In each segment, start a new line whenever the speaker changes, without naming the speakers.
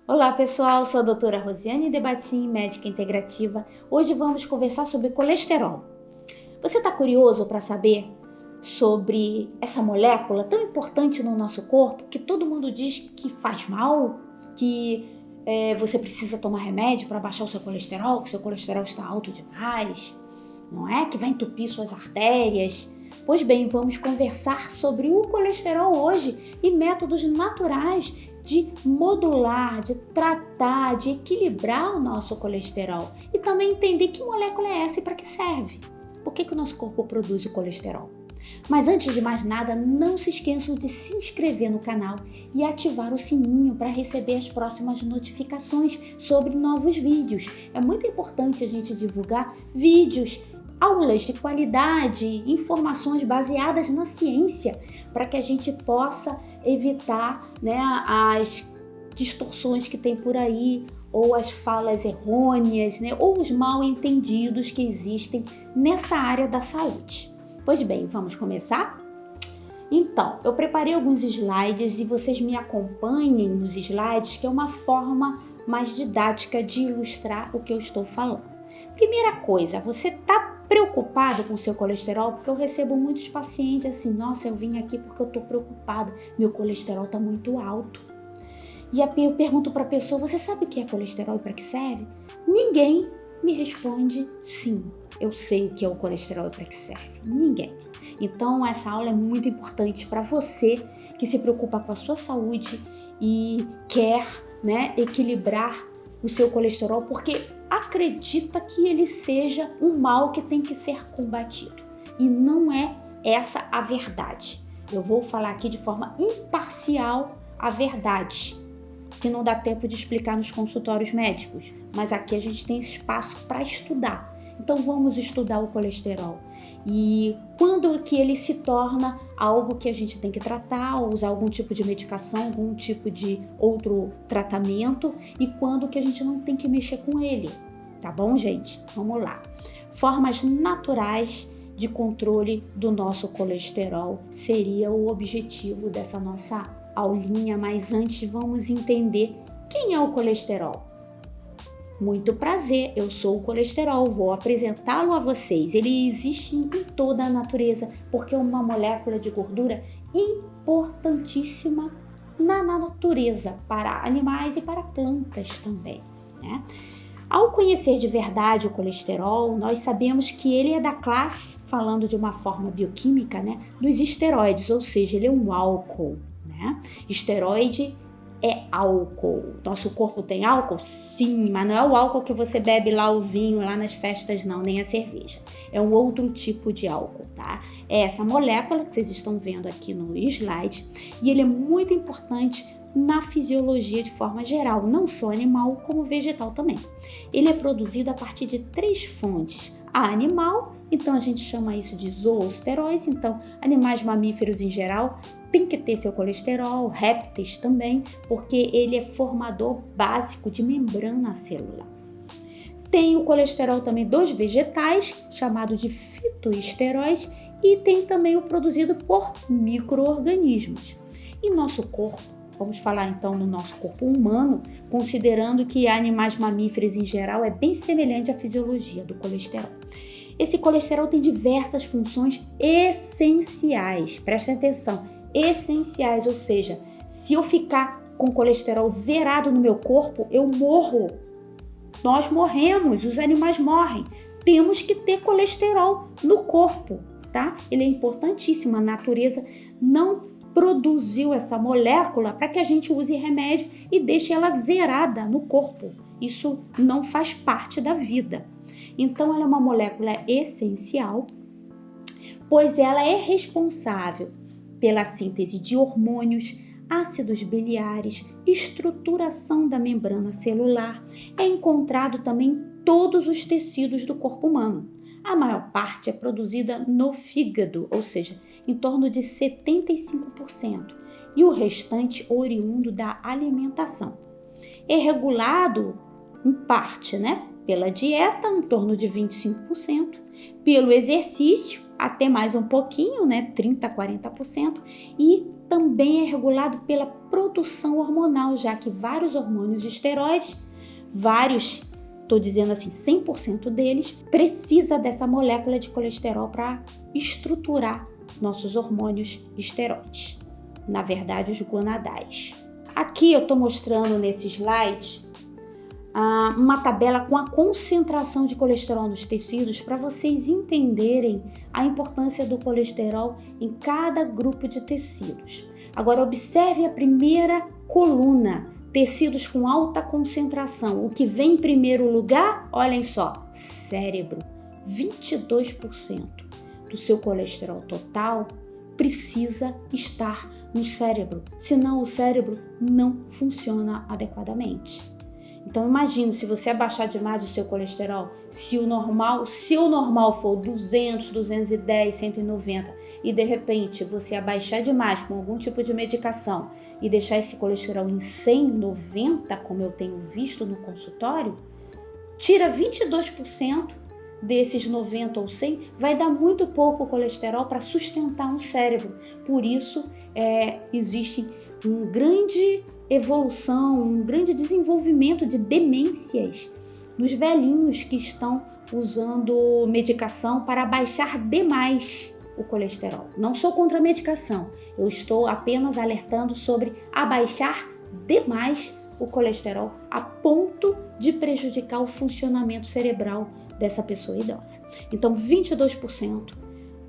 Olá pessoal, sou a doutora Rosiane Debatim, médica integrativa. Hoje vamos conversar sobre colesterol. Você está curioso para saber sobre essa molécula tão importante no nosso corpo que todo mundo diz que faz mal, que você precisa tomar remédio para baixar o seu colesterol, que seu colesterol está alto demais, não é? Que vai entupir suas artérias. Pois bem, vamos conversar sobre o colesterol hoje e métodos naturais de modular, de tratar, de equilibrar o nosso colesterol e também entender que molécula é essa e para que serve. Por que o nosso corpo produz o colesterol? Mas antes de mais nada, não se esqueçam de se inscrever no canal e ativar o sininho para receber as próximas notificações sobre novos vídeos. É muito importante a gente divulgar vídeos, aulas de qualidade, informações baseadas na ciência, para que a gente possa evitar, as distorções que tem por aí, ou as falas errôneas, ou os mal entendidos que existem nessa área da saúde. Pois bem, vamos começar? Então, eu preparei alguns slides e vocês me acompanhem nos slides, que é uma forma mais didática de ilustrar o que eu estou falando. Primeira coisa, você está preocupado com o seu colesterol? Porque eu recebo muitos pacientes assim, nossa, eu vim aqui porque eu estou preocupado, meu colesterol está muito alto. E eu pergunto para a pessoa, você sabe o que é colesterol e para que serve? Ninguém me responde sim, eu sei o que é o colesterol e para que serve. Ninguém. Então essa aula é muito importante para você que se preocupa com a sua saúde e quer, equilibrar o seu colesterol, porque acredita que ele seja um mal que tem que ser combatido. E não é essa a verdade. Eu vou falar aqui de forma imparcial a verdade, que não dá tempo de explicar nos consultórios médicos, mas aqui a gente tem espaço para estudar. Então vamos estudar o colesterol e quando que ele se torna algo que a gente tem que tratar, ou usar algum tipo de medicação, algum tipo de outro tratamento, e quando que a gente não tem que mexer com ele, tá bom, gente? Vamos lá. Formas naturais de controle do nosso colesterol seria o objetivo dessa nossa aulinha, mas antes vamos entender quem é o colesterol. Muito prazer, eu sou o colesterol, vou apresentá-lo a vocês. Ele existe em toda a natureza porque é uma molécula de gordura importantíssima na natureza, para animais e para plantas também, né? Ao conhecer de verdade o colesterol, nós sabemos que ele é da classe, falando de uma forma bioquímica, dos esteroides, ou seja, ele é um álcool, Esteroide é álcool. Nosso corpo tem álcool? Sim, mas não é o álcool que você bebe lá o vinho, lá nas festas não, nem a cerveja. É um outro tipo de álcool, tá? É essa molécula que vocês estão vendo aqui no slide e ele é muito importante na fisiologia de forma geral, não só animal como vegetal também. Ele é produzido a partir de 3 fontes. A animal, então a gente chama isso de zoosteróides, então animais mamíferos em geral tem que ter seu colesterol, répteis também, porque ele é formador básico de membrana celular. Tem o colesterol também dos vegetais, chamado de fitoesteróis, e tem também o produzido por micro-organismos. E nosso corpo, vamos falar então no nosso corpo humano, considerando que animais mamíferos em geral é bem semelhante à fisiologia do colesterol. Esse colesterol tem diversas funções essenciais, prestem atenção, essenciais, ou seja, se eu ficar com colesterol zerado no meu corpo, eu morro. Nós morremos, os animais morrem. Temos que ter colesterol no corpo, tá? Ele é importantíssimo, a natureza não produziu essa molécula para que a gente use remédio e deixe ela zerada no corpo. Isso não faz parte da vida. Então, ela é uma molécula essencial, pois ela é responsável pela síntese de hormônios, ácidos biliares, estruturação da membrana celular. É encontrado também em todos os tecidos do corpo humano. A maior parte é produzida no fígado, ou seja, em torno de 75%, e o restante oriundo da alimentação. É regulado, em parte, pela dieta, em torno de 25%, pelo exercício, até mais um pouquinho, né, 30% a 40%, e também é regulado pela produção hormonal, já que vários hormônios de esteroides, estou dizendo assim, 100% deles, precisa dessa molécula de colesterol para estruturar nossos hormônios esteroides. Na verdade, os gonadais. Aqui eu estou mostrando nesse slide uma tabela com a concentração de colesterol nos tecidos para vocês entenderem a importância do colesterol em cada grupo de tecidos. Agora observe a primeira coluna, tecidos com alta concentração. O que vem em primeiro lugar, olhem só, cérebro. 22% do seu colesterol total precisa estar no cérebro, senão o cérebro não funciona adequadamente. Então imagine, se você abaixar demais o seu colesterol, se o normal for 200, 210, 190 e de repente você abaixar demais com algum tipo de medicação e deixar esse colesterol em 100, 90, como eu tenho visto no consultório, tira 22% desses 90 ou 100, vai dar muito pouco colesterol para sustentar um cérebro. Por isso, existe uma grande evolução, um grande desenvolvimento de demências nos velhinhos que estão usando medicação para baixar demais o colesterol. Não sou contra a medicação, eu estou apenas alertando sobre abaixar demais o colesterol a ponto de prejudicar o funcionamento cerebral dessa pessoa idosa. Então, 22%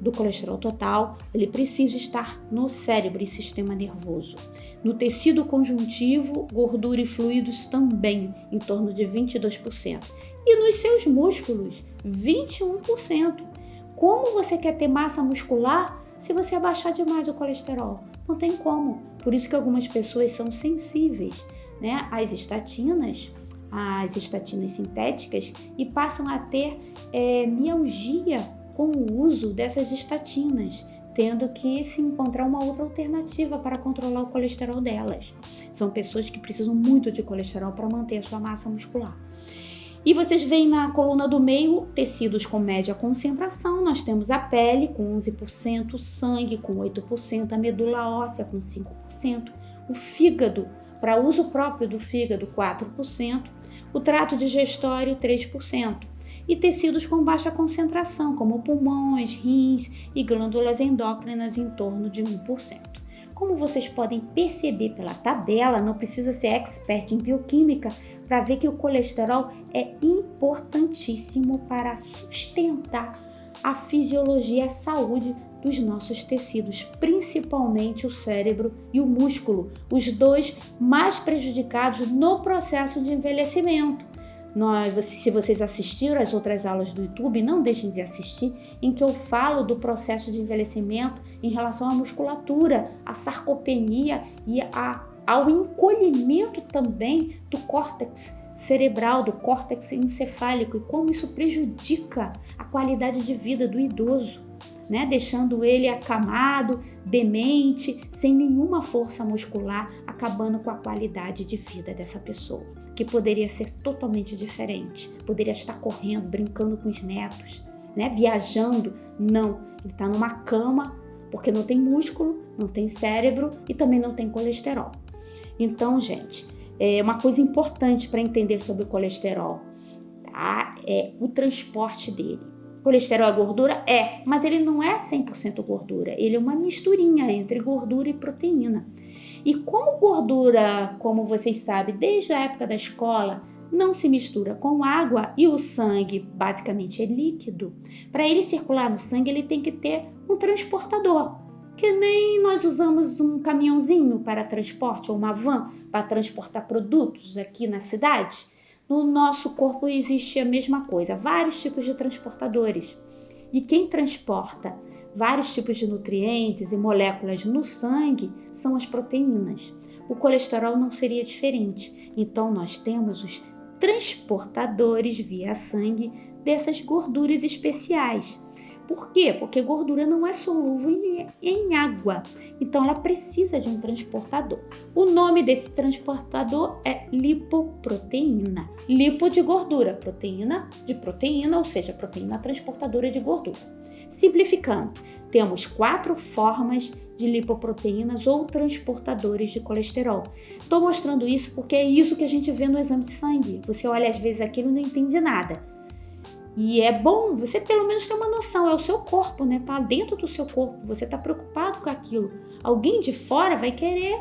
do colesterol total, ele precisa estar no cérebro e sistema nervoso. No tecido conjuntivo, gordura e fluidos também, em torno de 22%. E nos seus músculos, 21%. Como você quer ter massa muscular se você abaixar demais o colesterol? Não tem como. Por isso que algumas pessoas são sensíveis, né, às estatinas sintéticas e passam a ter mialgia com o uso dessas estatinas, tendo que se encontrar uma outra alternativa para controlar o colesterol delas. São pessoas que precisam muito de colesterol para manter a sua massa muscular. E vocês veem na coluna do meio tecidos com média concentração. Nós temos a pele com 11%, o sangue com 8%, a medula óssea com 5%, o fígado, para uso próprio do fígado, 4%, o trato digestório, 3%. E tecidos com baixa concentração, como pulmões, rins e glândulas endócrinas, em torno de 1%. Como vocês podem perceber pela tabela, não precisa ser expert em bioquímica para ver que o colesterol é importantíssimo para sustentar a fisiologia e a saúde dos nossos tecidos, principalmente o cérebro e o músculo, os dois mais prejudicados no processo de envelhecimento. Se vocês assistiram às outras aulas do YouTube, não deixem de assistir, em que eu falo do processo de envelhecimento em relação à musculatura, à sarcopenia e ao encolhimento também do córtex cerebral, do córtex encefálico, e como isso prejudica a qualidade de vida do idoso, né? Deixando ele acamado, demente, sem nenhuma força muscular, acabando com a qualidade de vida dessa pessoa, que poderia ser totalmente diferente. Poderia estar correndo, brincando com os netos, né? Viajando. Não, ele está numa cama porque não tem músculo, não tem cérebro e também não tem colesterol. Então, gente, uma coisa importante para entender sobre o colesterol, tá? É o transporte dele. Colesterol é gordura? É, mas ele não é 100% gordura. Ele é uma misturinha entre gordura e proteína. E como gordura, como vocês sabem, desde a época da escola, não se mistura com água e o sangue basicamente é líquido, para ele circular no sangue ele tem que ter um transportador, que nem nós usamos um caminhãozinho para transporte ou uma van para transportar produtos aqui na cidade. No nosso corpo existe a mesma coisa, vários tipos de transportadores. E quem transporta vários tipos de nutrientes e moléculas no sangue são as proteínas. O colesterol não seria diferente. Então, nós temos os transportadores via sangue dessas gorduras especiais. Por quê? Porque gordura não é solúvel em água, então ela precisa de um transportador. O nome desse transportador é lipoproteína. Lipo de gordura, proteína de proteína, ou seja, proteína transportadora de gordura. Simplificando, temos 4 formas de lipoproteínas ou transportadores de colesterol. Estou mostrando isso porque é isso que a gente vê no exame de sangue. Você olha às vezes aquilo e não entende nada. E é bom você pelo menos ter uma noção, é o seu corpo, né? Tá dentro do seu corpo, você tá preocupado com aquilo. Alguém de fora vai querer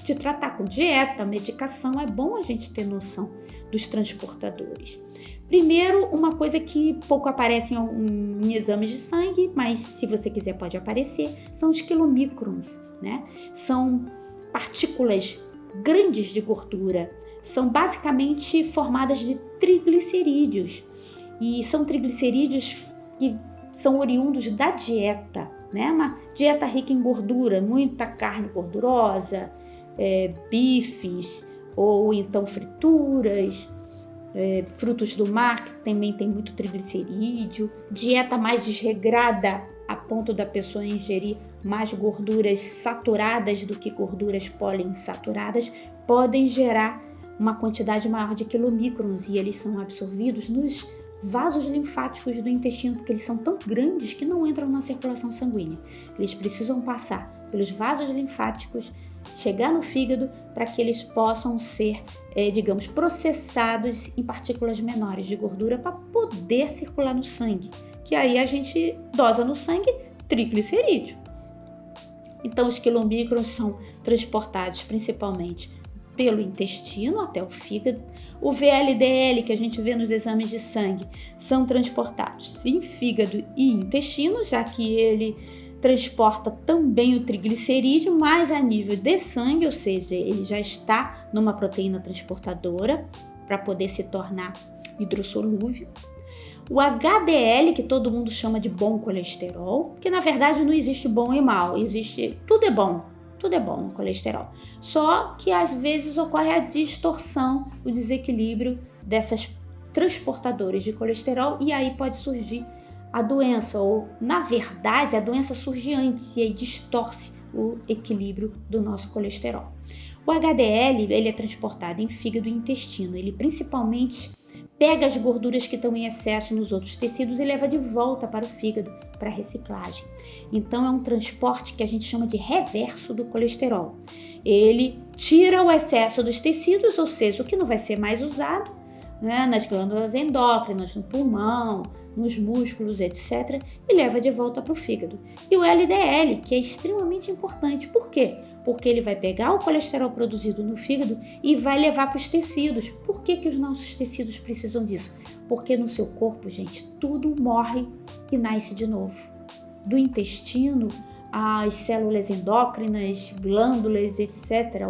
te tratar com dieta, medicação, é bom a gente ter noção dos transportadores. Primeiro, uma coisa que pouco aparece em exames de sangue, mas se você quiser pode aparecer, são os quilomicrons, né? São partículas grandes de gordura, são basicamente formadas de triglicerídeos. E são triglicerídeos que são oriundos da dieta, né? Uma dieta rica em gordura, muita carne gordurosa, bifes ou então frituras, frutos do mar que também tem muito triglicerídeo, dieta mais desregrada a ponto da pessoa ingerir mais gorduras saturadas do que gorduras poliinsaturadas, podem gerar uma quantidade maior de quilomicrons e eles são absorvidos nos vasos linfáticos do intestino, porque eles são tão grandes que não entram na circulação sanguínea. Eles precisam passar pelos vasos linfáticos, chegar no fígado para que eles possam ser, processados em partículas menores de gordura para poder circular no sangue, que aí a gente dosa no sangue triglicerídeo. Então os quilomicrons são transportados principalmente pelo intestino até o fígado. O VLDL, que a gente vê nos exames de sangue, são transportados em fígado e intestino, já que ele transporta também o triglicerídeo, mas a nível de sangue, ou seja, ele já está numa proteína transportadora para poder se tornar hidrossolúvel. O HDL, que todo mundo chama de bom colesterol, que na verdade não existe bom e mal, tudo é bom no colesterol. Só que às vezes ocorre a distorção, o desequilíbrio dessas transportadores de colesterol e aí pode surgir a doença, ou na verdade a doença surge antes e aí distorce o equilíbrio do nosso colesterol. O HDL, ele é transportado em fígado e intestino, ele principalmente pega as gorduras que estão em excesso nos outros tecidos e leva de volta para o fígado, para reciclagem. Então é um transporte que a gente chama de reverso do colesterol. Ele tira o excesso dos tecidos, ou seja, o que não vai ser mais usado, né, nas glândulas endócrinas, no pulmão, nos músculos, etc., e leva de volta para o fígado. E o LDL, que é extremamente importante. Por quê? Porque ele vai pegar o colesterol produzido no fígado e vai levar para os tecidos. Por que os nossos tecidos precisam disso? Porque no seu corpo, gente, tudo morre e nasce de novo. Do intestino, as células endócrinas, glândulas, etc.,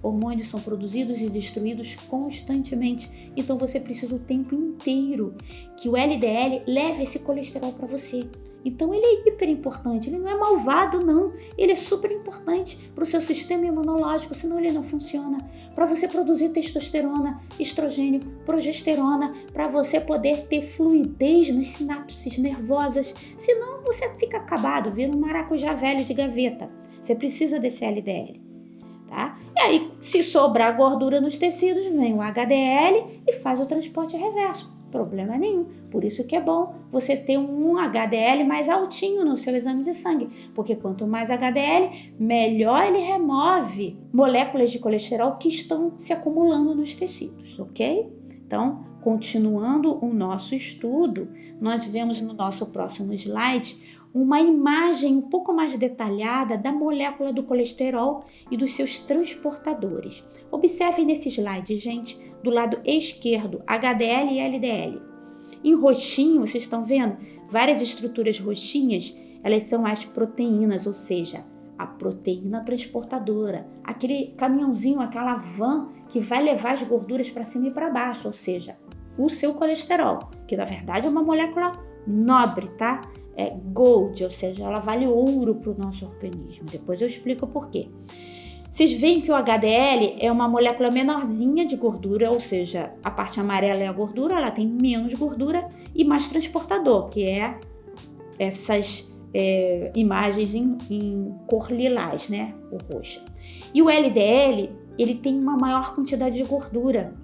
hormônios são produzidos e destruídos constantemente. Então você precisa o tempo inteiro que o LDL leve esse colesterol para você. Então ele é hiper importante, ele não é malvado não, ele é super importante para o seu sistema imunológico, senão ele não funciona. Para você produzir testosterona, estrogênio, progesterona, para você poder ter fluidez nas sinapses nervosas, senão você fica acabado, vira um maracujá velho de gaveta. Você precisa desse LDL, tá? E aí, se sobrar gordura nos tecidos, vem o HDL e faz o transporte reverso. Problema nenhum. Por isso que é bom você ter um HDL mais altinho no seu exame de sangue, porque quanto mais HDL, melhor ele remove moléculas de colesterol que estão se acumulando nos tecidos, ok? Então, continuando o nosso estudo, nós vemos no nosso próximo slide uma imagem um pouco mais detalhada da molécula do colesterol e dos seus transportadores. Observem nesse slide, gente, do lado esquerdo, HDL e LDL. Em roxinho, vocês estão vendo? Várias estruturas roxinhas, elas são as proteínas, ou seja, a proteína transportadora, aquele caminhãozinho, aquela van que vai levar as gorduras para cima e para baixo, ou seja, o seu colesterol, que na verdade é uma molécula nobre, tá? É gold, ou seja, ela vale ouro para o nosso organismo. Depois eu explico por quê. Vocês veem que o HDL é uma molécula menorzinha de gordura, ou seja, a parte amarela é a gordura, ela tem menos gordura e mais transportador, que é essas imagens em cor lilás, né, ou roxa. E o LDL, ele tem uma maior quantidade de gordura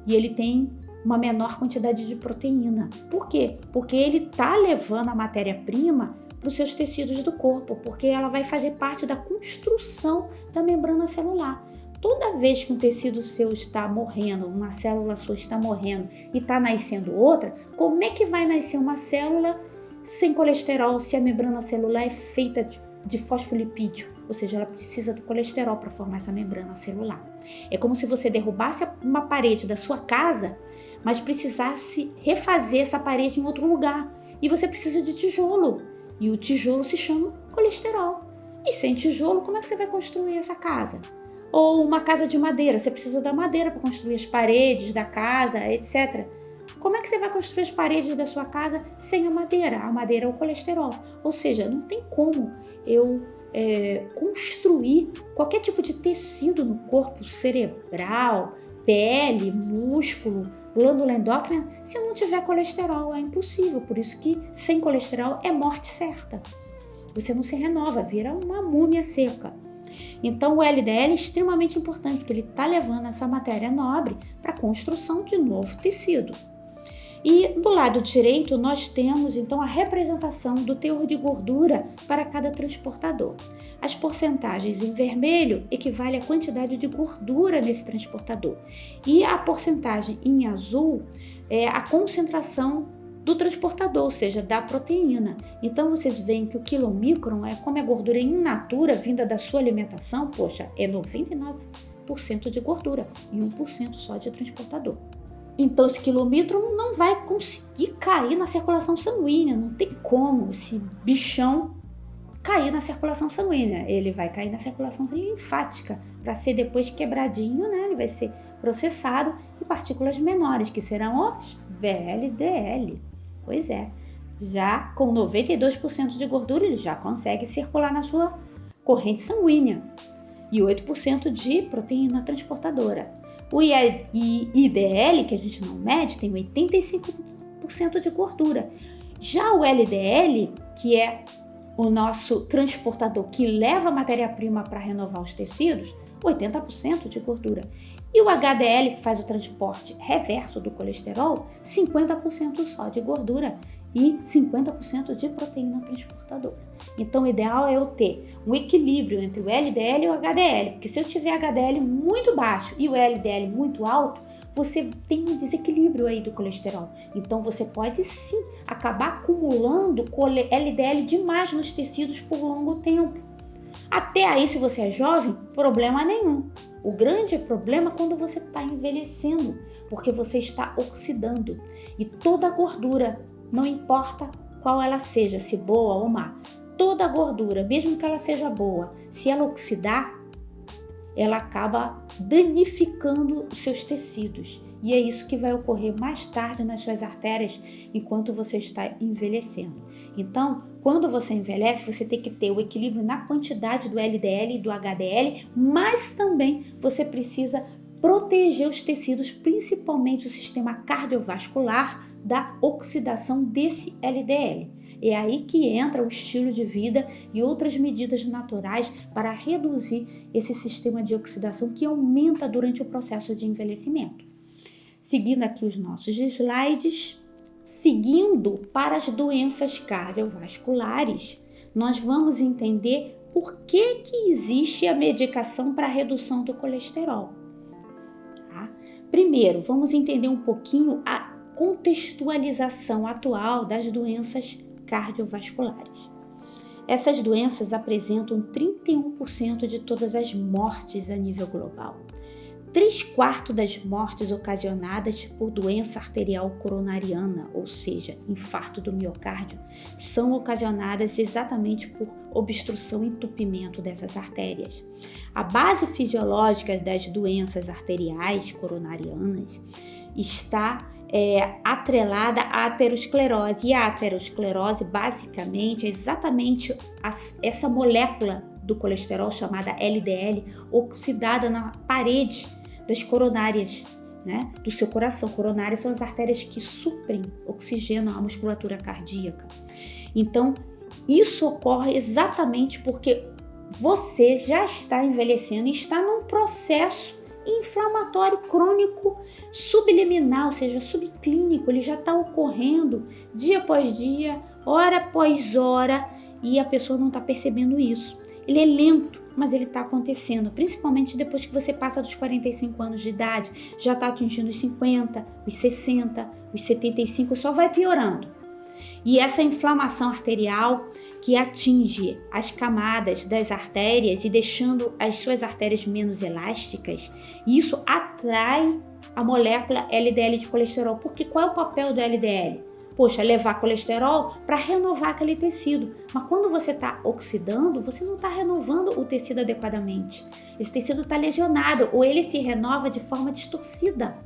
e ele tem uma menor quantidade de proteína. Por quê? Porque ele está levando a matéria-prima para os seus tecidos do corpo, porque ela vai fazer parte da construção da membrana celular. Toda vez que um tecido seu está morrendo, uma célula sua está morrendo e está nascendo outra, como é que vai nascer uma célula sem colesterol se a membrana celular é feita de fosfolipídio? Ou seja, ela precisa do colesterol para formar essa membrana celular. É como se você derrubasse uma parede da sua casa, mas precisasse refazer essa parede em outro lugar. E você precisa de tijolo. E o tijolo se chama colesterol. E sem tijolo, como é que você vai construir essa casa? Ou uma casa de madeira, você precisa da madeira para construir as paredes da casa, etc. Como é que você vai construir as paredes da sua casa sem a madeira? A madeira é o colesterol. Ou seja, não tem como eu construir qualquer tipo de tecido no corpo cerebral, pele, músculo, glândula endócrina, se eu não tiver colesterol. É impossível. Por isso que sem colesterol é morte certa. Você não se renova, vira uma múmia seca. Então o LDL é extremamente importante, porque ele está levando essa matéria nobre para a construção de novo tecido. E do lado direito nós temos então a representação do teor de gordura para cada transportador. As porcentagens em vermelho equivale à quantidade de gordura nesse transportador. E a porcentagem em azul é a concentração do transportador, ou seja, da proteína. Então vocês veem que o quilomicron é como é gordura in natura vinda da sua alimentação, poxa, é 99% de gordura e 1% só de transportador. Então esse quilomicron não vai conseguir cair na circulação sanguínea, não tem como esse bichão cair na circulação sanguínea. Ele vai cair na circulação linfática para ser depois quebradinho, né? Ele vai ser processado em partículas menores, que serão os VLDL. Pois é, já com 92% de gordura ele já consegue circular na sua corrente sanguínea e 8% de proteína transportadora. O IDL, que a gente não mede, tem 85% de gordura. Já o LDL, que é o nosso transportador que leva a matéria-prima para renovar os tecidos, 80% de gordura. E o HDL, que faz o transporte reverso do colesterol, 50% só de gordura e 50% de proteína transportadora. Então o ideal é eu ter um equilíbrio entre o LDL e o HDL, porque se eu tiver HDL muito baixo e o LDL muito alto, você tem um desequilíbrio aí do colesterol. Então você pode sim acabar acumulando LDL demais nos tecidos por longo tempo. Até aí, se você é jovem, problema nenhum. O grande problema é quando você está envelhecendo, porque você está oxidando. E toda gordura, não importa qual ela seja, se boa ou má, toda gordura, mesmo que ela seja boa, se ela oxidar, ela acaba danificando os seus tecidos. E é isso que vai ocorrer mais tarde nas suas artérias, enquanto você está envelhecendo. Então, quando você envelhece, você tem que ter o equilíbrio na quantidade do LDL e do HDL, mas também você precisa proteger os tecidos, principalmente o sistema cardiovascular, da oxidação desse LDL. É aí que entra o estilo de vida e outras medidas naturais para reduzir esse sistema de oxidação que aumenta durante o processo de envelhecimento. Seguindo aqui os nossos slides, seguindo para as doenças cardiovasculares, nós vamos entender por que existe a medicação para a redução do colesterol. Tá? Primeiro, vamos entender um pouquinho a contextualização atual das doenças cardiovasculares. Essas doenças apresentam 31% de todas as mortes a nível global. 3/4 das mortes ocasionadas por doença arterial coronariana, ou seja, infarto do miocárdio, são ocasionadas exatamente por obstrução e entupimento dessas artérias. A base fisiológica das doenças arteriais coronarianas está atrelada à aterosclerose. E a aterosclerose, basicamente, é exatamente essa molécula do colesterol chamada LDL oxidada na parede das coronárias, né, do seu coração. Coronárias são as artérias que suprem oxigênio à musculatura cardíaca. Então, isso ocorre exatamente porque você já está envelhecendo e está num processo inflamatório crônico subliminar, ou seja, subclínico. Ele já está ocorrendo dia após dia, hora após hora, e a pessoa não está percebendo isso. Ele é lento, mas ele está acontecendo, principalmente depois que você passa dos 45 anos de idade, já está atingindo os 50, os 60, os 75, só vai piorando. E essa inflamação arterial que atinge as camadas das artérias e deixando as suas artérias menos elásticas, isso atrai a molécula LDL de colesterol. Porque qual é o papel do LDL? Poxa, levar colesterol para renovar aquele tecido. Mas quando você está oxidando, você não está renovando o tecido adequadamente. Esse tecido está lesionado ou ele se renova de forma distorcida.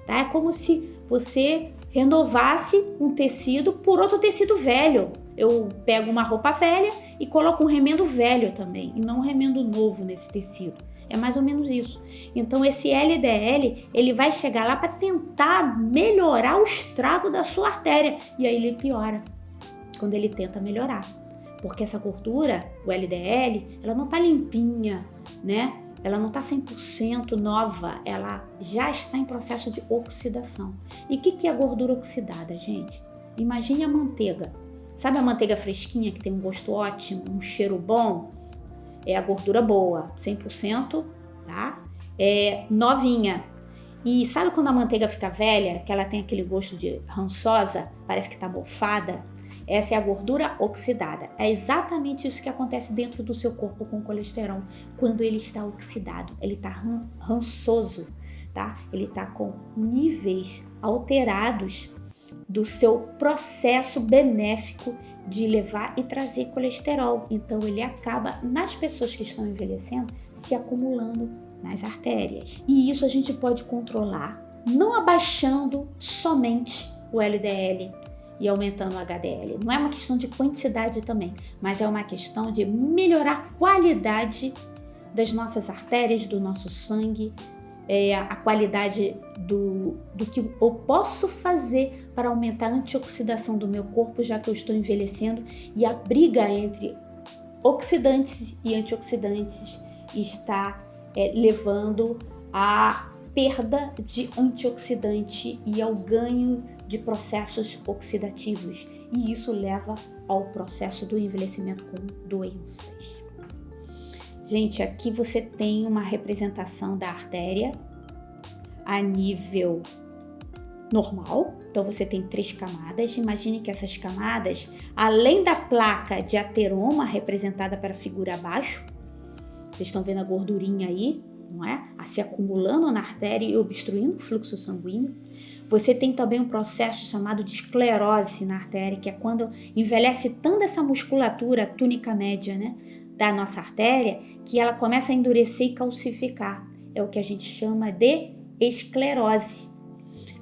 Tá? É como se você renovasse um tecido por outro tecido velho. Eu pego uma roupa velha e coloco um remendo velho também, e não um remendo novo nesse tecido. É mais ou menos isso. Então esse LDL, ele vai chegar lá para tentar melhorar o estrago da sua artéria, e aí ele piora quando ele tenta melhorar. Porque essa gordura, o LDL, ela não tá limpinha, né? Ela não está 100% nova, ela já está em processo de oxidação. E o que é gordura oxidada, gente? Imagine a manteiga. Sabe a manteiga fresquinha que tem um gosto ótimo, um cheiro bom? É a gordura boa, 100%, tá? É novinha. E sabe quando a manteiga fica velha, que ela tem aquele gosto de rançosa, parece que está mofada? Essa é a gordura oxidada. É exatamente isso que acontece dentro do seu corpo com o colesterol. Quando ele está oxidado, ele está rançoso, tá? Ele está com níveis alterados do seu processo benéfico de levar e trazer colesterol. Então ele acaba, nas pessoas que estão envelhecendo, se acumulando nas artérias. E isso a gente pode controlar, não abaixando somente o LDL e aumentando o HDL. Não é uma questão de quantidade também, mas é uma questão de melhorar a qualidade das nossas artérias, do nosso sangue, a qualidade do que eu posso fazer para aumentar a antioxidação do meu corpo, já que eu estou envelhecendo, e a briga entre oxidantes e antioxidantes está levando à perda de antioxidante e ao ganho de processos oxidativos, e isso leva ao processo do envelhecimento com doenças. Gente, aqui você tem uma representação da artéria a nível normal. Então você tem 3 camadas. Imagine que essas camadas, além da placa de ateroma representada para a figura abaixo, vocês estão vendo a gordurinha aí, não é? Se acumulando na artéria e obstruindo o fluxo sanguíneo. Você tem também um processo chamado de esclerose na artéria, que é quando envelhece tanto essa musculatura túnica média, né, da nossa artéria, que ela começa a endurecer e calcificar. É o que a gente chama de esclerose.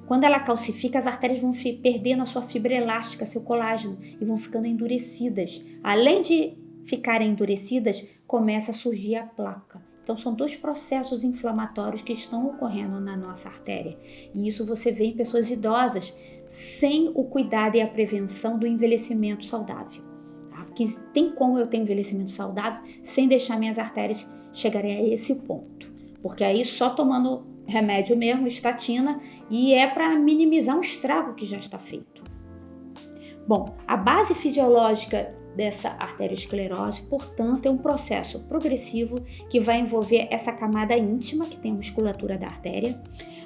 Quando ela calcifica, as artérias vão perdendo a sua fibra elástica, seu colágeno, e vão ficando endurecidas. Além de ficarem endurecidas, começa a surgir a placa. Então são 2 processos inflamatórios que estão ocorrendo na nossa artéria. E isso você vê em pessoas idosas sem o cuidado e a prevenção do envelhecimento saudável. Tá? Porque tem como eu ter envelhecimento saudável sem deixar minhas artérias chegarem a esse ponto. Porque aí só tomando remédio mesmo, estatina, e é para minimizar um estrago que já está feito. Bom, a base fisiológica dessa arteriosclerose, portanto, é um processo progressivo que vai envolver essa camada íntima, que tem a musculatura da artéria,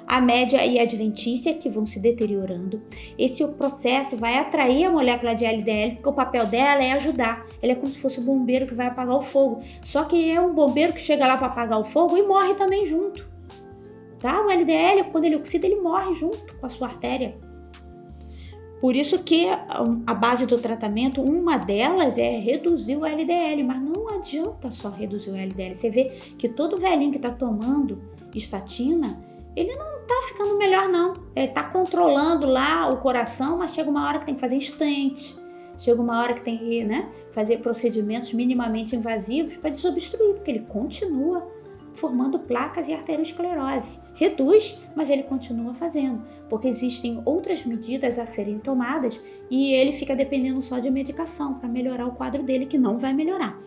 a média e a adventícia, que vão se deteriorando. Esse processo vai atrair a molécula de LDL, porque o papel dela é ajudar. Ela é como se fosse o bombeiro que vai apagar o fogo. Só que é um bombeiro que chega lá para apagar o fogo e morre também junto. Tá? O LDL, quando ele oxida, ele morre junto com a sua artéria. Por isso que a base do tratamento, uma delas é reduzir o LDL, mas não adianta só reduzir o LDL. Você vê que todo velhinho que está tomando estatina, ele não está ficando melhor não. Ele está controlando lá o coração, mas chega uma hora que tem que fazer stent, chega uma hora que tem que fazer procedimentos minimamente invasivos para desobstruir, porque ele continua formando placas e arteriosclerose. Reduz, mas ele continua fazendo, porque existem outras medidas a serem tomadas e ele fica dependendo só de medicação para melhorar o quadro dele, que não vai melhorar.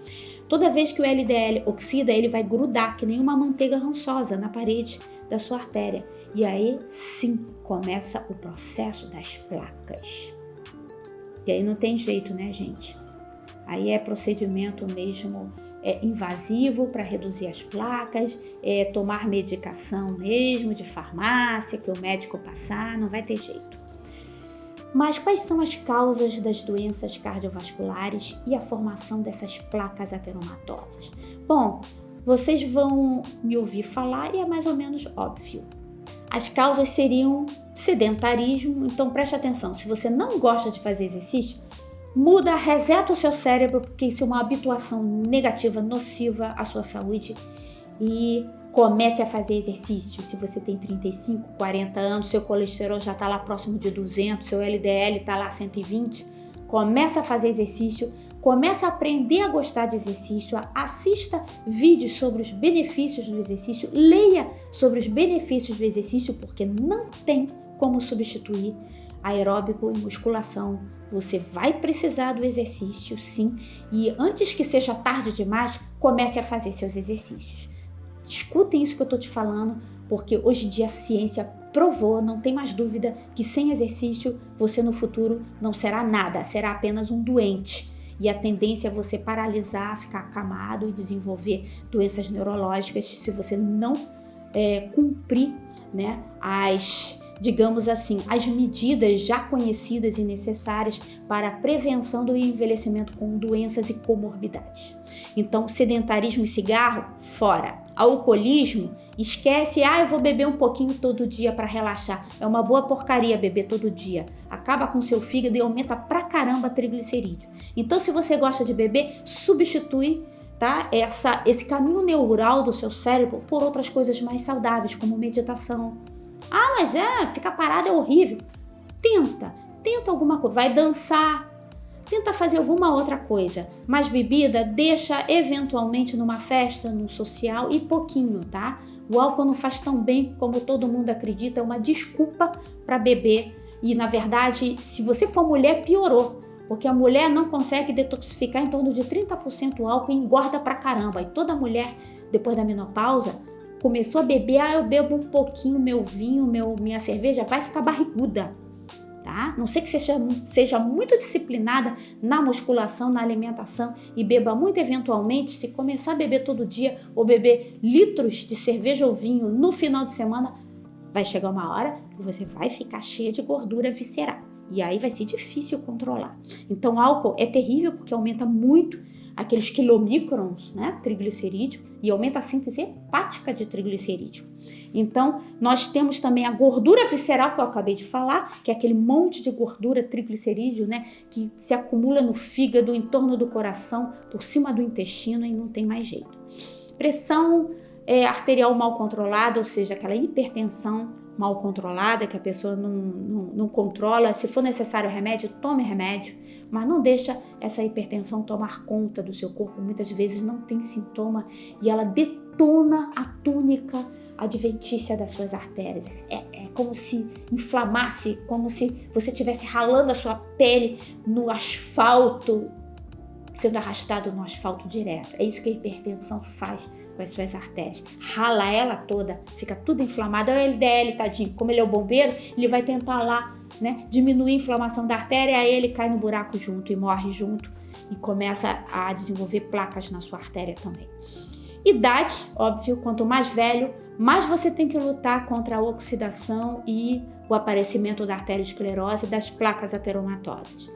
Toda vez que o LDL oxida, ele vai grudar que nem uma manteiga rançosa na parede da sua artéria. E aí sim começa o processo das placas. E aí não tem jeito, né, gente? Aí é procedimento mesmo invasivo para reduzir as placas, tomar medicação mesmo de farmácia, que o médico passar, não vai ter jeito. Mas quais são as causas das doenças cardiovasculares e a formação dessas placas ateromatosas? Bom, vocês vão me ouvir falar e é mais ou menos óbvio. As causas seriam sedentarismo, então preste atenção, se você não gosta de fazer exercício, muda, reseta o seu cérebro, porque isso é uma habituação negativa, nociva à sua saúde, e comece a fazer exercício. Se você tem 35, 40 anos, seu colesterol já está lá próximo de 200, seu LDL está lá 120, começa a fazer exercício, começa a aprender a gostar de exercício, assista vídeos sobre os benefícios do exercício, leia sobre os benefícios do exercício, porque não tem como substituir aeróbico e musculação. Você vai precisar do exercício, sim, e antes que seja tarde demais, comece a fazer seus exercícios. Escutem isso que eu estou te falando, porque hoje em dia a ciência provou, não tem mais dúvida, que sem exercício você no futuro não será nada, será apenas um doente. E a tendência é você paralisar, ficar acamado e desenvolver doenças neurológicas se você não cumprir, né, digamos assim, as medidas já conhecidas e necessárias para a prevenção do envelhecimento com doenças e comorbidades. Então, sedentarismo e cigarro, fora. Alcoolismo, esquece, eu vou beber um pouquinho todo dia para relaxar. É uma boa porcaria beber todo dia. Acaba com seu fígado e aumenta pra caramba triglicerídeo. Então, se você gosta de beber, substitui, tá, esse caminho neural do seu cérebro por outras coisas mais saudáveis, como meditação. Mas ficar parado é horrível. Tenta alguma coisa, vai dançar, tenta fazer alguma outra coisa. Mas bebida, deixa eventualmente numa festa, num social e pouquinho, tá? O álcool não faz tão bem como todo mundo acredita, é uma desculpa para beber. E na verdade, se você for mulher, piorou. Porque a mulher não consegue detoxificar em torno de 30% o álcool e engorda pra caramba. E toda mulher, depois da menopausa, começou a beber, eu bebo um pouquinho, meu vinho, minha cerveja, vai ficar barriguda, tá? Não sei que seja muito disciplinada na musculação, na alimentação e beba muito eventualmente. Se começar a beber todo dia ou beber litros de cerveja ou vinho no final de semana, vai chegar uma hora que você vai ficar cheia de gordura visceral e aí vai ser difícil controlar. Então, álcool é terrível porque aumenta muito aqueles quilomicrons, né, triglicerídeo, e aumenta a síntese hepática de triglicerídeo. Então, nós temos também a gordura visceral, que eu acabei de falar, que é aquele monte de gordura triglicerídeo, né, que se acumula no fígado, em torno do coração, por cima do intestino e não tem mais jeito. Pressão arterial mal controlada, ou seja, aquela hipertensão mal controlada, que a pessoa não controla. Se for necessário remédio, tome remédio, mas não deixa essa hipertensão tomar conta do seu corpo. Muitas vezes não tem sintoma e ela detona a túnica adventícia das suas artérias. É como se inflamasse, como se você estivesse ralando a sua pele no asfalto, sendo arrastado no asfalto direto. É isso que a hipertensão faz com as suas artérias. Rala ela toda, fica tudo inflamado. O LDL, tadinho, como ele é o bombeiro, ele vai tentar lá, né, diminuir a inflamação da artéria, aí ele cai no buraco junto e morre junto e começa a desenvolver placas na sua artéria também. Idade, óbvio, quanto mais velho, mais você tem que lutar contra a oxidação e o aparecimento da arteriosclerose e das placas ateromatosas.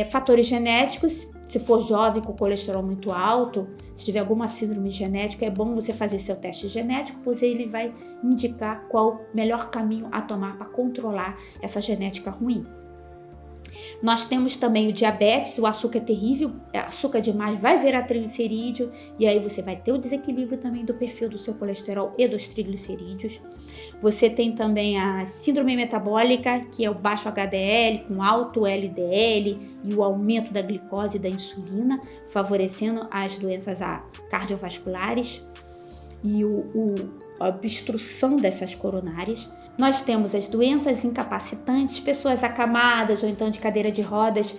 Fatores genéticos, se for jovem com colesterol muito alto, se tiver alguma síndrome genética, é bom você fazer seu teste genético, pois ele vai indicar qual o melhor caminho a tomar para controlar essa genética ruim. Nós temos também o diabetes, o açúcar é terrível, açúcar demais vai virar triglicerídeo e aí você vai ter o desequilíbrio também do perfil do seu colesterol e dos triglicerídeos. Você tem também a síndrome metabólica, que é o baixo HDL com alto LDL e o aumento da glicose e da insulina, favorecendo as doenças cardiovasculares. e a obstrução dessas coronárias. Nós temos as doenças incapacitantes, pessoas acamadas ou então de cadeira de rodas.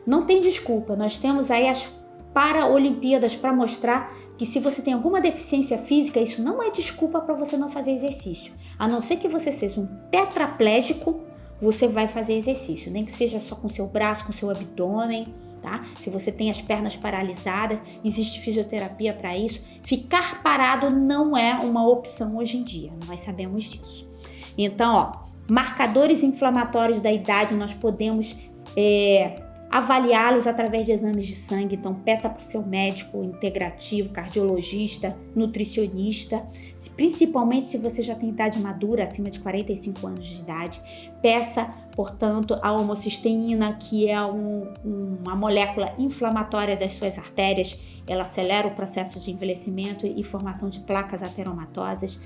Não tem desculpa, nós temos aí as Paraolimpíadas para mostrar que se você tem alguma deficiência física, isso não é desculpa para você não fazer exercício. A não ser que você seja um tetraplégico, você vai fazer exercício, nem que seja só com seu braço, com seu abdômen, tá? Se você tem as pernas paralisadas, existe fisioterapia para isso. Ficar parado não é uma opção hoje em dia, nós sabemos disso. Então, marcadores inflamatórios da idade nós podemos avaliá-los através de exames de sangue. Então peça para o seu médico integrativo, cardiologista, nutricionista, principalmente se você já tem idade madura, acima de 45 anos de idade. Peça, portanto, a homocisteína, que é uma molécula inflamatória das suas artérias. Ela acelera o processo de envelhecimento e formação de placas ateromatosas.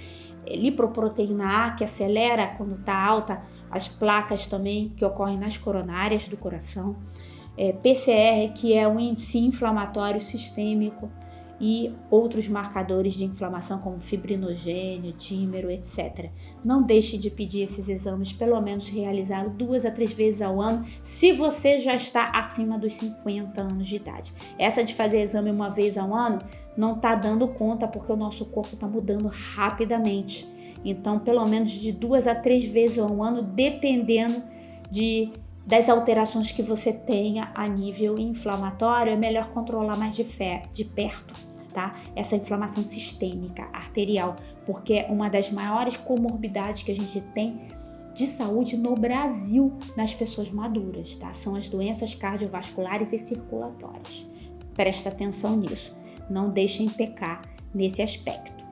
Lipoproteína A, que acelera, quando está alta, as placas também que ocorrem nas coronárias do coração. PCR, que é um índice inflamatório sistêmico, e outros marcadores de inflamação como fibrinogênio, dímero, etc. Não deixe de pedir esses exames, pelo menos realizá-lo 2 a 3 vezes ao ano, se você já está acima dos 50 anos de idade. Essa de fazer exame uma vez ao ano não está dando conta, porque o nosso corpo está mudando rapidamente. Então, pelo menos de 2 a 3 vezes ao ano, dependendo das alterações que você tenha a nível inflamatório, é melhor controlar mais de perto, tá? Essa inflamação sistêmica arterial, porque é uma das maiores comorbidades que a gente tem de saúde no Brasil nas pessoas maduras, tá? São as doenças cardiovasculares e circulatórias. Presta atenção nisso, não deixem pecar nesse aspecto.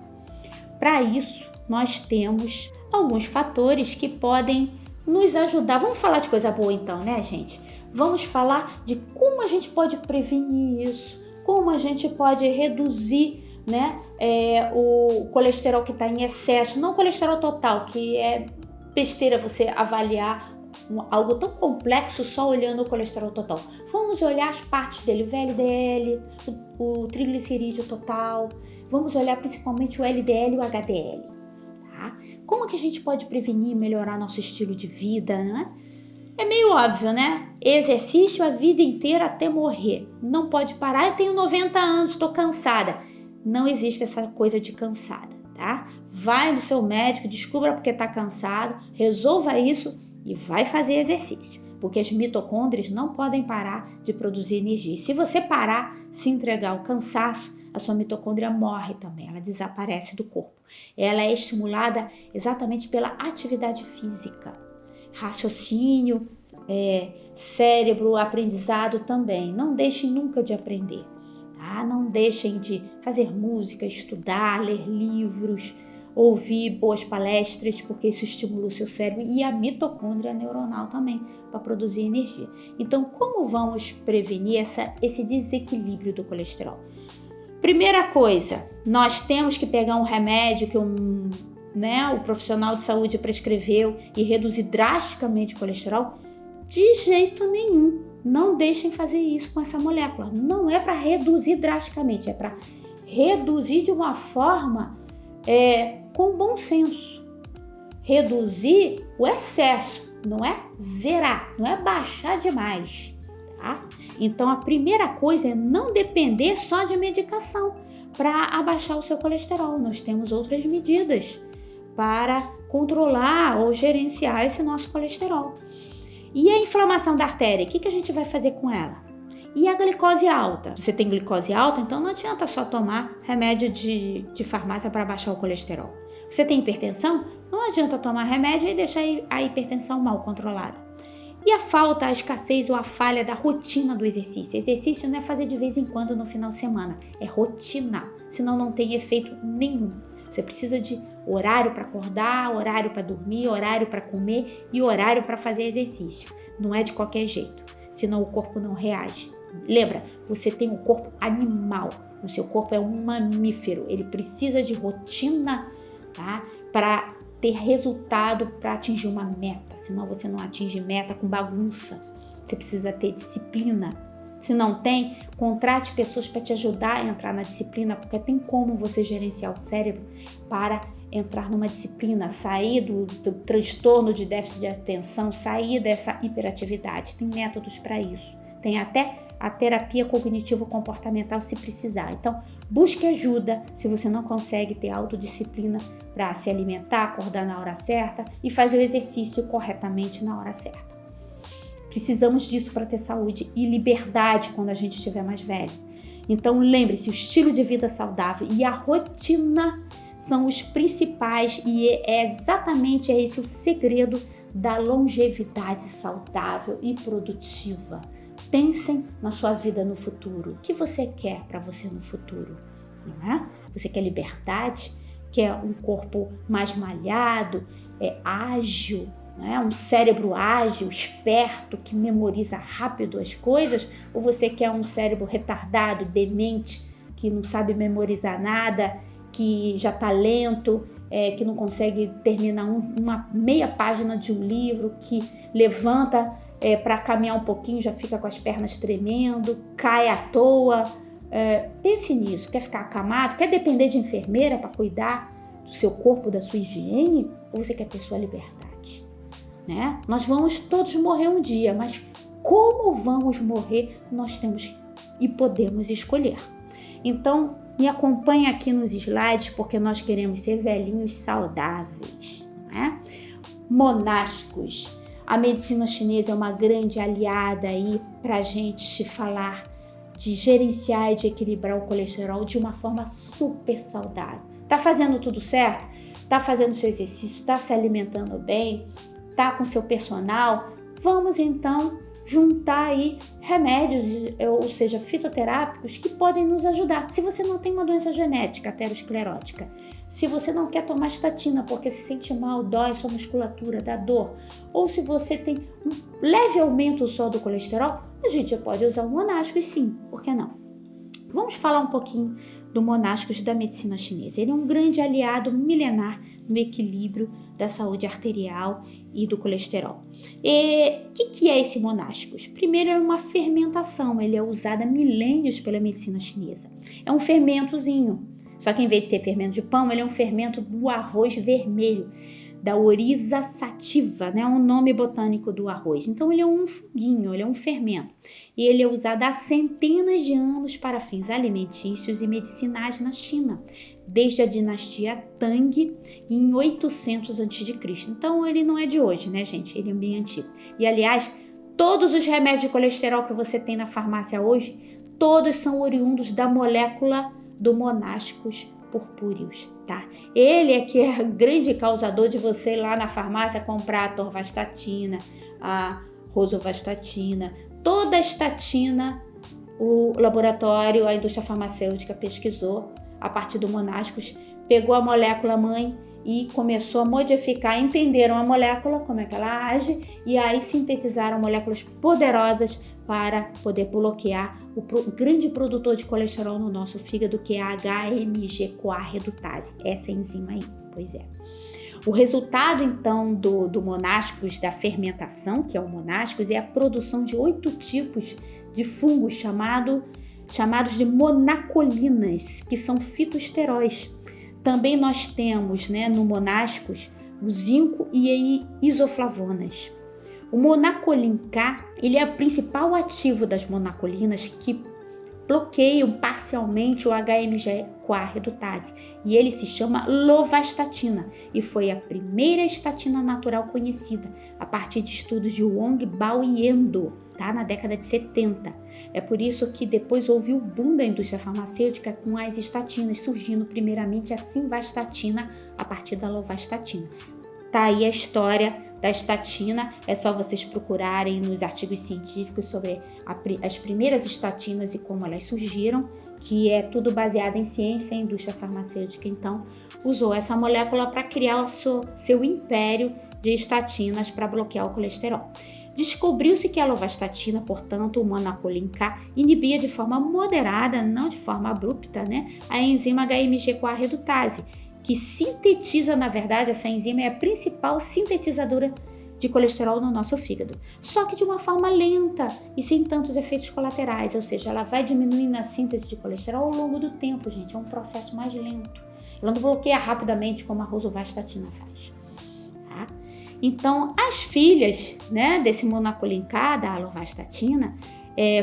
Para isso, nós temos alguns fatores que podem nos ajudar. Vamos falar de coisa boa então, né, gente? Vamos falar de como a gente pode prevenir isso, como a gente pode reduzir, né, o colesterol que está em excesso, não o colesterol total, que é besteira você avaliar algo tão complexo só olhando o colesterol total. Vamos olhar as partes dele, o VLDL, o triglicerídeo total, vamos olhar principalmente o LDL e o HDL. Tá? Como que a gente pode prevenir e melhorar nosso estilo de vida, né? É meio óbvio, né? Exercício a vida inteira até morrer. Não pode parar, eu tenho 90 anos, estou cansada. Não existe essa coisa de cansada, tá? Vai no seu médico, descubra porque está cansado, resolva isso e vai fazer exercício. Porque as mitocôndrias não podem parar de produzir energia. E se você parar, se entregar ao cansaço, a sua mitocôndria morre também, ela desaparece do corpo. Ela é estimulada exatamente pela atividade física. Raciocínio, cérebro, aprendizado também. Não deixem nunca de aprender, tá? Não deixem de fazer música, estudar, ler livros, ouvir boas palestras, porque isso estimula o seu cérebro e a mitocôndria neuronal também, para produzir energia. Então, como vamos prevenir esse desequilíbrio do colesterol? Primeira coisa, nós temos que pegar um remédio que o profissional de saúde prescreveu e reduzir drasticamente o colesterol? De jeito nenhum. Não deixem fazer isso com essa molécula. Não é para reduzir drasticamente, é para reduzir de uma forma com bom senso. Reduzir o excesso, não é zerar, não é baixar demais. Tá? Então a primeira coisa é não depender só de medicação para abaixar o seu colesterol. Nós temos outras medidas para controlar ou gerenciar esse nosso colesterol. E a inflamação da artéria, o que a gente vai fazer com ela? E a glicose alta? Você tem glicose alta, então não adianta só tomar remédio de farmácia para baixar o colesterol. Você tem hipertensão? Não adianta tomar remédio e deixar a hipertensão mal controlada. E a falta, a escassez ou a falha da rotina do exercício? Exercício não é fazer de vez em quando no final de semana, é rotina, senão não tem efeito nenhum. Você precisa de horário para acordar, horário para dormir, horário para comer e horário para fazer exercício. Não é de qualquer jeito, senão o corpo não reage. Lembra, você tem um corpo animal, o seu corpo é um mamífero, ele precisa de rotina, tá? Para ter resultado, para atingir uma meta, senão você não atinge meta com bagunça. Você precisa ter disciplina, Se não tem, contrate pessoas para te ajudar a entrar na disciplina, porque tem como você gerenciar o cérebro para entrar numa disciplina, sair do transtorno de déficit de atenção, sair dessa hiperatividade. Tem métodos para isso. Tem até a terapia cognitivo-comportamental se precisar. Então, busque ajuda se você não consegue ter autodisciplina para se alimentar, acordar na hora certa e fazer o exercício corretamente na hora certa. Precisamos disso para ter saúde e liberdade quando a gente estiver mais velho. Então, lembre-se, o estilo de vida saudável e a rotina são os principais e é exatamente esse o segredo da longevidade saudável e produtiva. Pensem na sua vida no futuro. O que você quer para você no futuro? Não é? Você quer liberdade? Quer um corpo mais malhado, ágil, não é? Um cérebro ágil, esperto, que memoriza rápido as coisas? Ou você quer um cérebro retardado, demente, que não sabe memorizar nada, que já está lento, que não consegue terminar uma meia página de um livro, que levanta para caminhar um pouquinho, já fica com as pernas tremendo, cai à toa? Pense nisso. Quer ficar acamado? Quer depender de enfermeira para cuidar do seu corpo, da sua higiene? Ou você quer ter sua liberdade? Né? Nós vamos todos morrer um dia, mas como vamos morrer, nós temos e podemos escolher. Então, me acompanhe aqui nos slides, porque nós queremos ser velhinhos saudáveis. Não é? Monásticos. A medicina chinesa é uma grande aliada aí para a gente falar de gerenciar e de equilibrar o colesterol de uma forma super saudável. Tá fazendo tudo certo? Tá fazendo seu exercício? Tá se alimentando bem? Tá com seu personal? Vamos então juntar aí remédios, ou seja, fitoterápicos, que podem nos ajudar. Se você não tem uma doença genética aterosclerótica, se você não quer tomar estatina porque se sente mal, dói sua musculatura, dá dor, ou se você tem um leve aumento só do colesterol, a gente pode usar o monásticos sim, por que não? Vamos falar um pouquinho do monásticos da medicina chinesa. Ele é um grande aliado milenar no equilíbrio da saúde arterial e do colesterol. E o que é esse monásticos? Primeiro, é uma fermentação, ele é usado há milênios pela medicina chinesa. É um fermentozinho, só que em vez de ser fermento de pão, ele é um fermento do arroz vermelho, da Oryza sativa, né? O nome botânico do arroz. Então, ele é um funguinho, ele é um fermento. E ele é usado há centenas de anos para fins alimentícios e medicinais na China, desde a dinastia Tang em 800 a.C. Então, ele não é de hoje, né, gente? Ele é bem antigo. E, aliás, todos os remédios de colesterol que você tem na farmácia hoje, todos são oriundos da molécula do monásticos purpúreos, tá? Ele é que é o grande causador de você ir lá na farmácia comprar a atorvastatina, a rosuvastatina, toda a estatina, o laboratório, a indústria farmacêutica pesquisou a partir do monásticos, pegou a molécula mãe e começou a modificar, entenderam a molécula, como é que ela age, e aí sintetizaram moléculas poderosas para poder bloquear o grande produtor de colesterol no nosso fígado, que é a HMG-CoA redutase, essa enzima aí, pois é. O resultado, então, do monásticos, da fermentação, que é o monásticos, é a produção de 8 tipos de fungos chamados de monacolinas, que são fitoesteróis. Também nós temos, né, no monásticos, o zinco e isoflavonas. O monacolin K, ele é o principal ativo das monacolinas que bloqueiam parcialmente o HMG-CoA redutase, e ele se chama lovastatina e foi a primeira estatina natural conhecida a partir de estudos de Wong, Bao e Endo, tá? Na década de 70. É por isso que depois houve o boom da indústria farmacêutica com as estatinas, surgindo primeiramente a simvastatina a partir da lovastatina. Tá aí a história da estatina, é só vocês procurarem nos artigos científicos sobre as primeiras estatinas e como elas surgiram, que é tudo baseado em ciência. A indústria farmacêutica, então, usou essa molécula para criar o seu império de estatinas para bloquear o colesterol. Descobriu-se que a lovastatina, portanto, o monacolin K, inibia de forma moderada, não de forma abrupta, né, a enzima HMG-CoA redutase, que sintetiza, na verdade, essa enzima é a principal sintetizadora de colesterol no nosso fígado, só que de uma forma lenta e sem tantos efeitos colaterais, ou seja, ela vai diminuindo a síntese de colesterol ao longo do tempo, gente, é um processo mais lento. Ela não bloqueia rapidamente como a rosuvastatina faz. Tá? Então, as filhas, né, desse monacolincar, da alovastatina,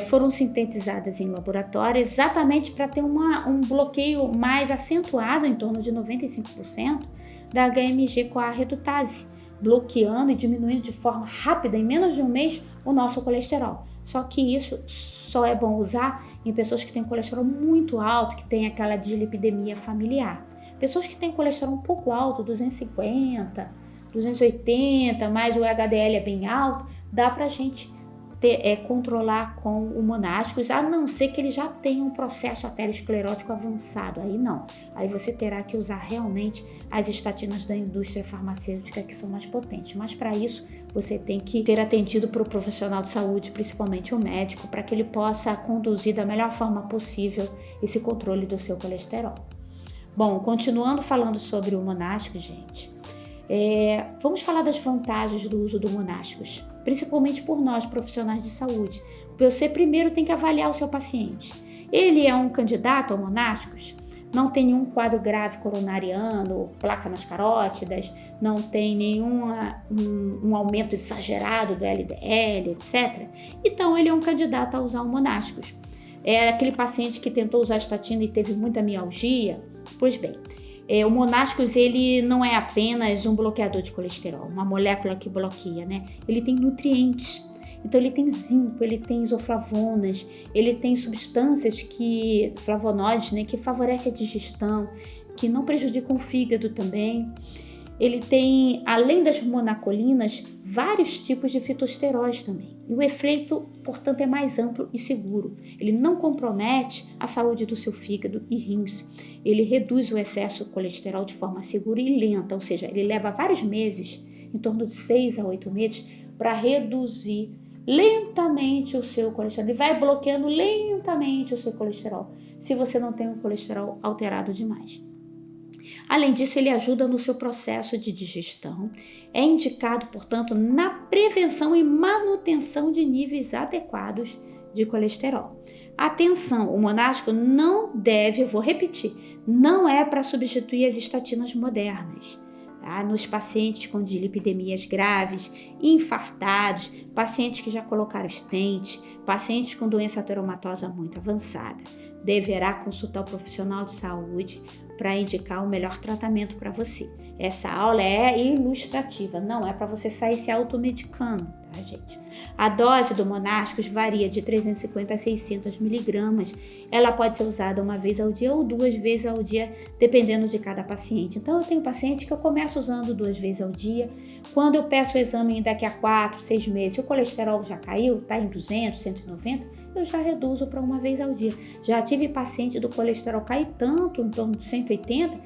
foram sintetizadas em laboratório exatamente para ter um bloqueio mais acentuado, em torno de 95%, da HMG-CoA redutase, bloqueando e diminuindo de forma rápida, em menos de um mês, o nosso colesterol. Só que isso só é bom usar em pessoas que têm colesterol muito alto, que tem aquela dislipidemia familiar. Pessoas que têm colesterol um pouco alto, 250, 280, mas o HDL é bem alto, dá pra gente controlar com o monásticos, a não ser que ele já tenha um processo aterosclerótico avançado. Aí não. Aí você terá que usar realmente as estatinas da indústria farmacêutica, que são mais potentes. Mas para isso, você tem que ter atendido para o profissional de saúde, principalmente o médico, para que ele possa conduzir da melhor forma possível esse controle do seu colesterol. Bom, continuando falando sobre o monástico, gente, vamos falar das vantagens do uso do monásticos, principalmente por nós, profissionais de saúde. Você primeiro tem que avaliar o seu paciente. Ele é um candidato a monásticos? Não tem nenhum quadro grave coronariano, placa nas carótidas, não tem nenhum um aumento exagerado do LDL, etc. Então, ele é um candidato a usar o monásticos. É aquele paciente que tentou usar estatina e teve muita mialgia? Pois bem, o monásticos, ele não é apenas um bloqueador de colesterol, uma molécula que bloqueia, né? Ele tem nutrientes, então ele tem zinco, ele tem isoflavonas, ele tem substâncias flavonoides, né, que favorecem a digestão, que não prejudicam o fígado também. Ele tem, além das monacolinas, vários tipos de fitosteróis também. E o efeito, portanto, é mais amplo e seguro. Ele não compromete a saúde do seu fígado e rins. Ele reduz o excesso de colesterol de forma segura e lenta, ou seja, ele leva vários meses, em torno de 6 a 8 meses, para reduzir lentamente o seu colesterol. Ele vai bloqueando lentamente o seu colesterol, se você não tem um colesterol alterado demais. Além disso, ele ajuda no seu processo de digestão. É indicado, portanto, na prevenção e manutenção de níveis adequados de colesterol. Atenção, o monástico não deve, eu vou repetir, não é para substituir as estatinas modernas. Tá? Nos pacientes com dislipidemias graves, infartados, pacientes que já colocaram stent, pacientes com doença ateromatosa muito avançada, deverá consultar o profissional de saúde para indicar o melhor tratamento para você. Essa aula é ilustrativa, não é para você sair se automedicando, tá, gente? A dose do monásticos varia de 350 a 600 miligramas. Ela pode ser usada uma vez ao dia ou 2 vezes ao dia, dependendo de cada paciente. Então, eu tenho paciente que eu começo usando 2 vezes ao dia. Quando eu peço o exame daqui a 4, 6 meses, se o colesterol já caiu, está em 200, 190, eu já reduzo para 1 vez ao dia. Já tive paciente do colesterol cair tanto, em torno de 180,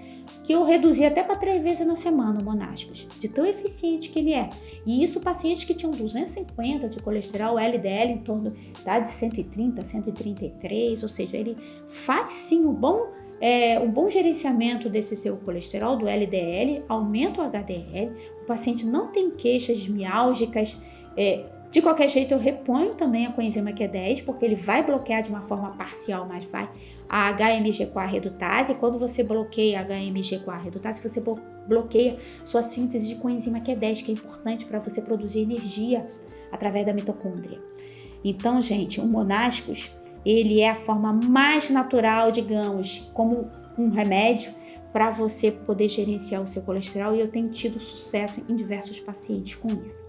que eu reduzi até para 3 vezes na semana o monásticos, de tão eficiente que ele é. E isso pacientes que tinham 250 de colesterol, LDL em torno de 130, 133, ou seja, ele faz sim um bom gerenciamento desse seu colesterol, do LDL, aumenta o HDL, o paciente não tem queixas miálgicas. De qualquer jeito, eu reponho também a coenzima Q10, porque ele vai bloquear de uma forma parcial, mas vai a HMG-CoA redutase. E quando você bloqueia a HMG-CoA redutase, você bloqueia sua síntese de coenzima Q10, que é importante para você produzir energia através da mitocôndria. Então, gente, o monásticos, ele é a forma mais natural, digamos, como um remédio para você poder gerenciar o seu colesterol, e eu tenho tido sucesso em diversos pacientes com isso.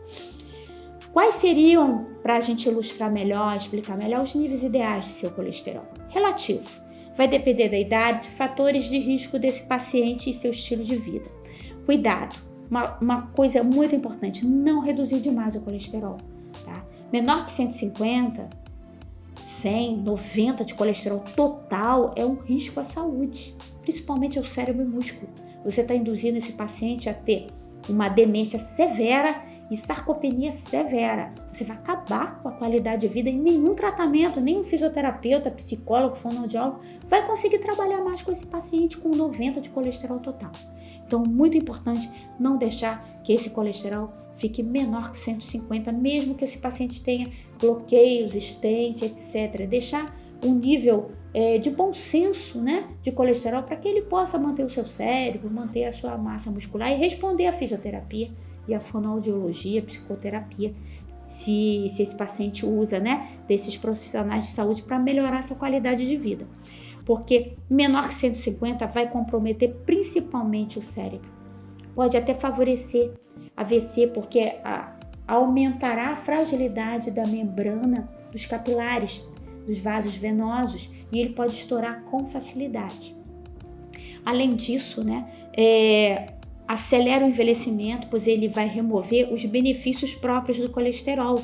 Quais seriam, para a gente ilustrar melhor, explicar melhor, os níveis ideais de seu colesterol? Relativo. Vai depender da idade, de fatores de risco desse paciente e seu estilo de vida. Cuidado. Uma coisa muito importante, não reduzir demais o colesterol. Tá? Menor que 150, 100, 90 de colesterol total é um risco à saúde, principalmente ao cérebro e músculo. Você está induzindo esse paciente a ter uma demência severa e sarcopenia severa. Você vai acabar com a qualidade de vida, e nenhum tratamento, nenhum fisioterapeuta, psicólogo, fonoaudiólogo vai conseguir trabalhar mais com esse paciente com 90 de colesterol total. Então, muito importante não deixar que esse colesterol fique menor que 150, mesmo que esse paciente tenha bloqueios, stents, etc. Deixar um nível de bom senso, né, de colesterol para que ele possa manter o seu cérebro, manter a sua massa muscular e responder à fisioterapia e à fonoaudiologia, psicoterapia, se esse paciente usa, né, desses profissionais de saúde para melhorar a sua qualidade de vida. Porque menor que 150 vai comprometer principalmente o cérebro. Pode até favorecer AVC, porque aumentará a fragilidade da membrana dos capilares, dos vasos venosos, e ele pode estourar com facilidade. Além disso, né, acelera o envelhecimento, pois ele vai remover os benefícios próprios do colesterol,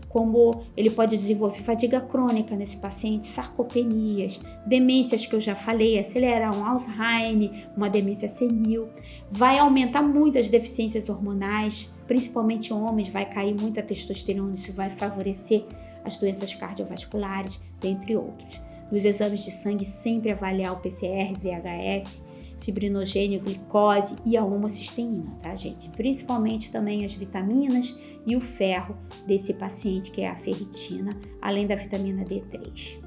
como ele pode desenvolver fadiga crônica nesse paciente, sarcopenias, demências que eu já falei, acelerar um Alzheimer, uma demência senil, vai aumentar muito as deficiências hormonais, principalmente homens, vai cair muita testosterona, isso vai favorecer as doenças cardiovasculares, dentre outros. Nos exames de sangue, sempre avaliar o PCR, VHS, fibrinogênio, glicose e a homocisteína, tá, gente? Principalmente também as vitaminas e o ferro desse paciente, que é a ferritina, além da vitamina D3.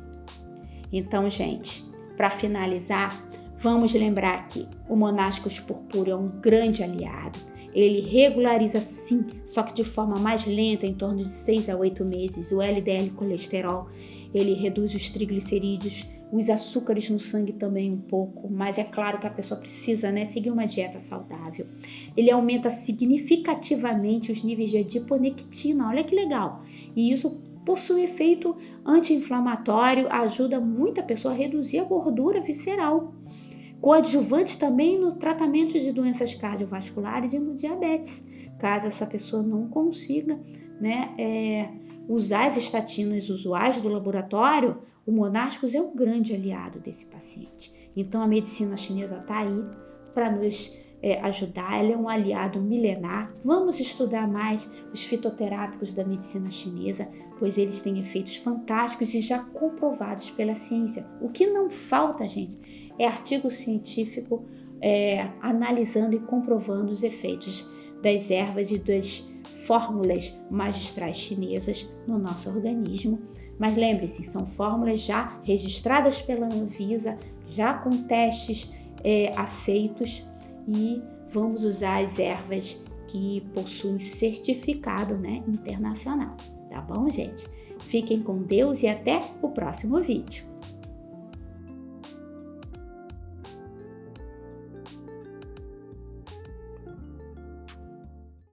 Então, gente, para finalizar, vamos lembrar que o Monascos Purpúreo é um grande aliado. Ele regulariza sim, só que de forma mais lenta, em torno de 6 a 8 meses, o LDL colesterol. Ele reduz os triglicerídeos, os açúcares no sangue também um pouco, mas é claro que a pessoa precisa, né, seguir uma dieta saudável. Ele aumenta significativamente os níveis de adiponectina, olha que legal. E isso possui efeito anti-inflamatório, ajuda muito a pessoa a reduzir a gordura visceral. Coadjuvante também no tratamento de doenças cardiovasculares e no diabetes, caso essa pessoa não consiga, né, usar as estatinas usuais do laboratório. O Monascos é um grande aliado desse paciente. Então a medicina chinesa está aí para nos ajudar, ela é um aliado milenar. Vamos estudar mais os fitoterápicos da medicina chinesa, pois eles têm efeitos fantásticos e já comprovados pela ciência. O que não falta, gente, é artigo científico analisando e comprovando os efeitos das ervas e das fórmulas magistrais chinesas no nosso organismo. Mas lembre-se, são fórmulas já registradas pela Anvisa, já com testes aceitos, e vamos usar as ervas que possuem certificado, né, internacional. Tá bom, gente? Fiquem com Deus e até o próximo vídeo.